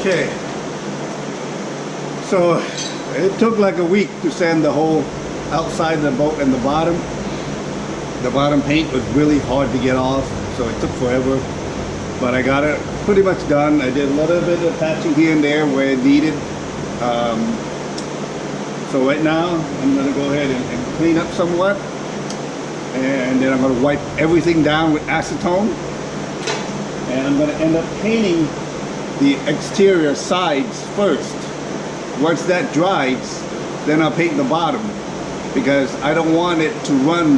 Okay, so it took like a week to sand the whole outside of the boat and the bottom. The bottom paint was really hard to get off, so it took forever. But I got it pretty much done. I did a little bit of patching here and there where it needed. So right now, I'm going to go ahead and clean up somewhat. And then I'm going to wipe everything down with acetone. And I'm going to end up painting the exterior sides first. Once that dries, then I'll paint the bottom, because I don't want it to run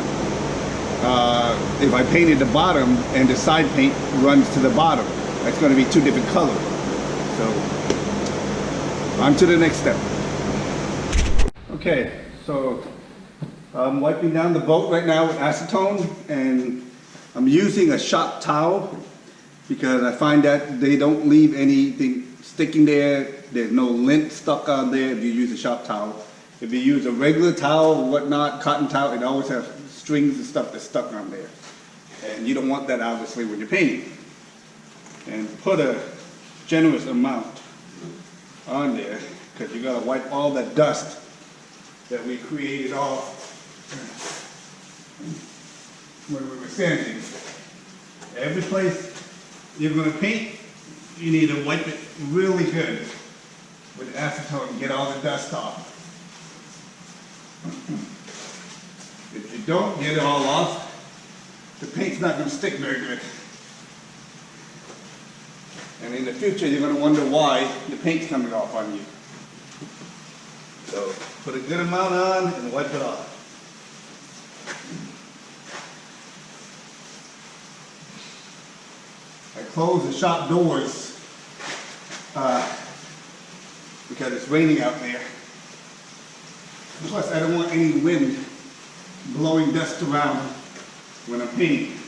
if I painted the bottom and the side paint runs to the bottom. That's going to be two different colors. So on to the next step. Okay, so I'm wiping down the boat right now with acetone, and I'm using a shop towel because I find that they don't leave anything sticking there. There's no lint stuck on there if you use a shop towel. If you use a regular towel, whatnot, cotton towel, it always has strings and stuff that's stuck on there. And you don't want that obviously when you're painting. And put a generous amount on there, because you gotta wipe all that dust that we created off when we were sanding. Every place you're going to paint, you need to wipe it really good with acetone and get all the dust off. If you don't get it all off, the paint's not going to stick very good. And in the future, you're going to wonder why the paint's coming off on you. So put a good amount on and wipe it off. I close the shop doors because it's raining out there. Plus, I don't want any wind blowing dust around when I'm painting.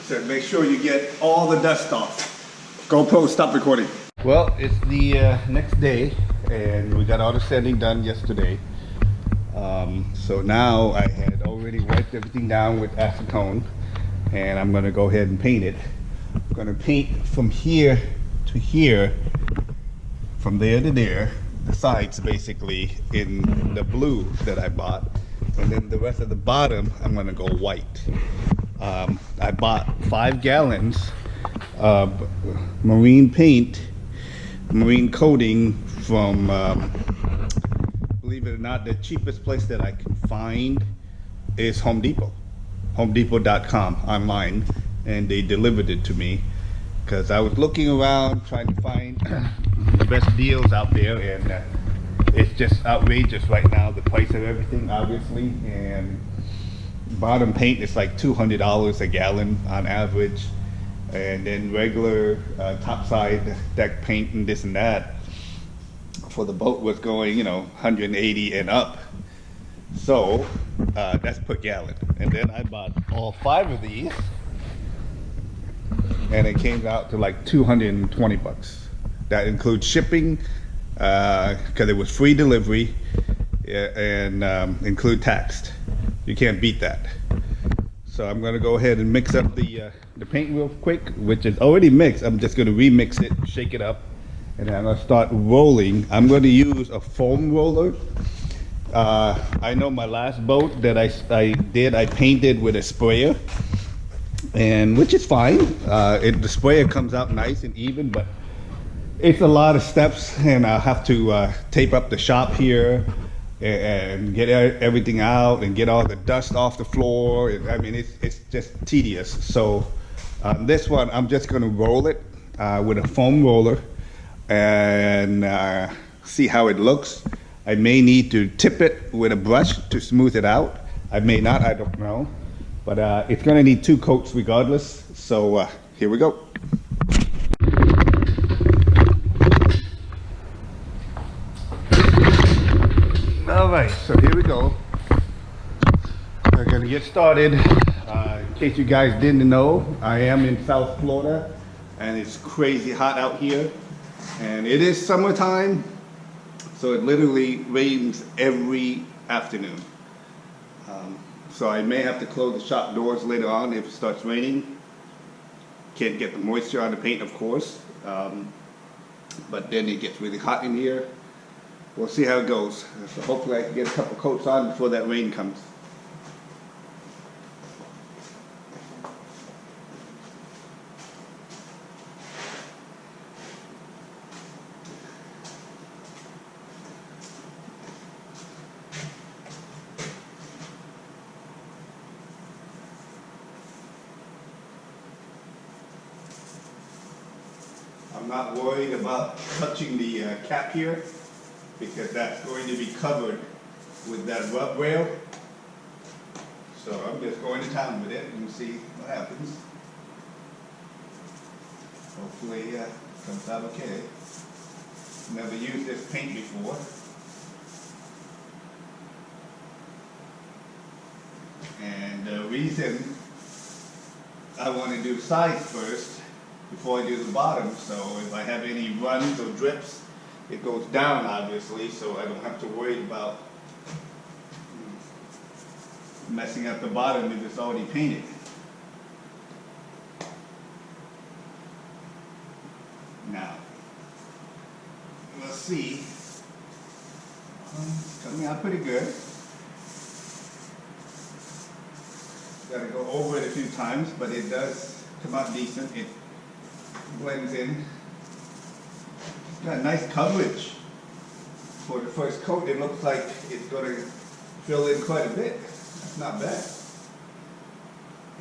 So make sure you get all the dust off. GoPro, stop recording. Well, it's the next day, and we got all the sanding done yesterday. So now I had already wiped everything down with acetone, and I'm gonna go ahead and paint it. I'm gonna paint from here to here, from there to there, the sides basically in the blue that I bought, and then the rest of the bottom I'm gonna go white. I bought 5 gallons of marine paint, marine coating from believe it or not, the cheapest place that I can find is Home Depot. HomeDepot.com online, and they delivered it to me because I was looking around trying to find the best deals out there, and it's just outrageous right now, the price of everything, obviously. And bottom paint is like $200 a gallon on average, and then regular topside deck paint and this and that for the boat was going, you know, 180 and up. So that's per gallon. And then I bought all 5 of these, and it came out to like 220 bucks. That includes shipping, because it was free delivery, and include tax. You can't beat that. So I'm gonna go ahead and mix up the paint real quick, which is already mixed. I'm just gonna remix it, shake it up, and then I'm gonna start rolling. I'm gonna use a foam roller. I know my last boat that I painted with a sprayer, and which is fine. The sprayer comes out nice and even, but it's a lot of steps, and I'll have to tape up the shop here and get everything out and get all the dust off the floor. I mean, it's just tedious. So this one, I'm just gonna roll it with a foam roller and see how it looks. I may need to tip it with a brush to smooth it out. I may not, I don't know. But it's gonna need 2 coats regardless. So here we go. All right, so here we go. We're gonna get started. In case you guys didn't know, I am in South Florida, and it's crazy hot out here. And it is summertime, so it literally rains every afternoon. So I may have to close the shop doors later on if it starts raining. Can't get the moisture on the paint, of course. But then it gets really hot in here. We'll see how it goes. So hopefully I can get a couple coats on before that rain comes. I'm not worried about touching the cap here, because that's going to be covered with that rub rail. So I'm just going to town with it and see what happens. Hopefully it comes out okay. Never used this paint before. And the reason I want to do sides first before I do the bottom, so if I have any runs or drips, it goes down obviously, so I don't have to worry about messing up the bottom if it's already painted. Now, let's see. It's coming out pretty good. Got to go over it a few times, but it does come out decent. It blends in. It's got nice coverage for the first coat. It looks like it's going to fill in quite a bit. That's not bad.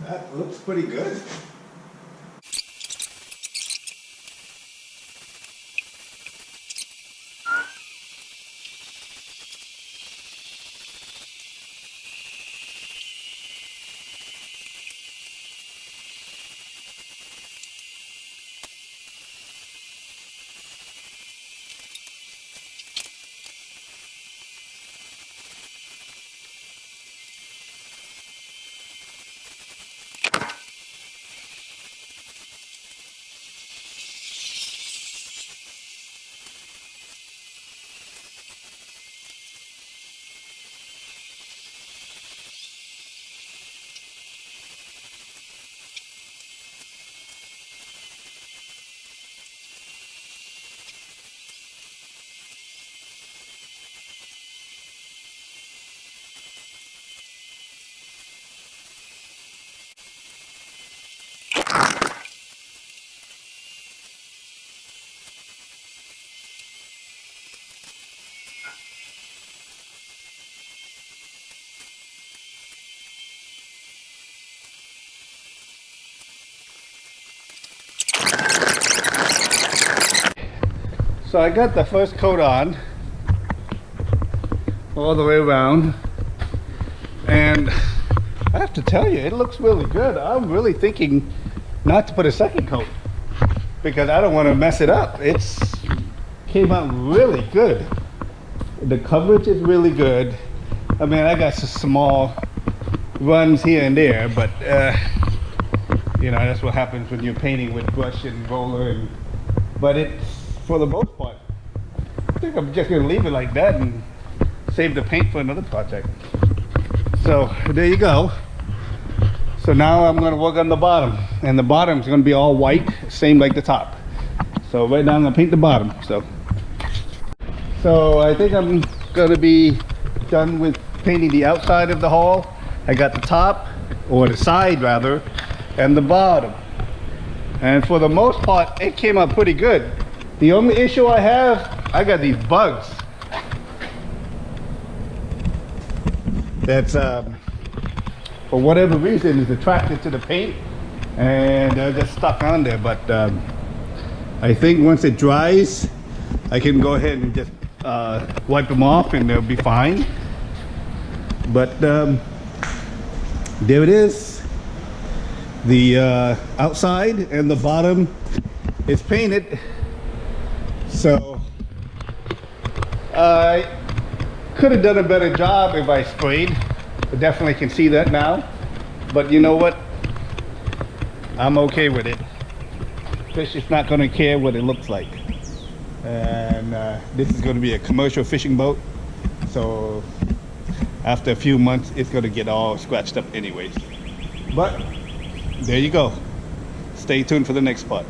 That looks pretty good. So I got the first coat on all the way around, and I have to tell you, it looks really good. I'm really thinking not to put a second coat because I don't want to mess it up. It's came out really good. The coverage is really good. I mean, I got some small runs here and there, but you know, that's what happens when you're painting with brush and roller. But it's, for the most part, I think I'm just gonna leave it like that and save the paint for another project. So there you go. So now I'm gonna work on the bottom, and the bottom is gonna be all white, same like the top. So right now I'm gonna paint the bottom. So I think I'm gonna be done with painting the outside of the hull. I got the top, or the side rather, and the bottom. And for the most part, it came out pretty good. The only issue I have, I got these bugs. That's for whatever reason is attracted to the paint, and they're just stuck on there. But I think once it dries, I can go ahead and just wipe them off and they'll be fine. But there it is. The outside and the bottom is painted. So I could have done a better job if I sprayed. I definitely can see that now. But you know what? I'm okay with it. Fish is not going to care what it looks like. And this is going to be a commercial fishing boat. So after a few months, it's going to get all scratched up anyways. But there you go. Stay tuned for the next part.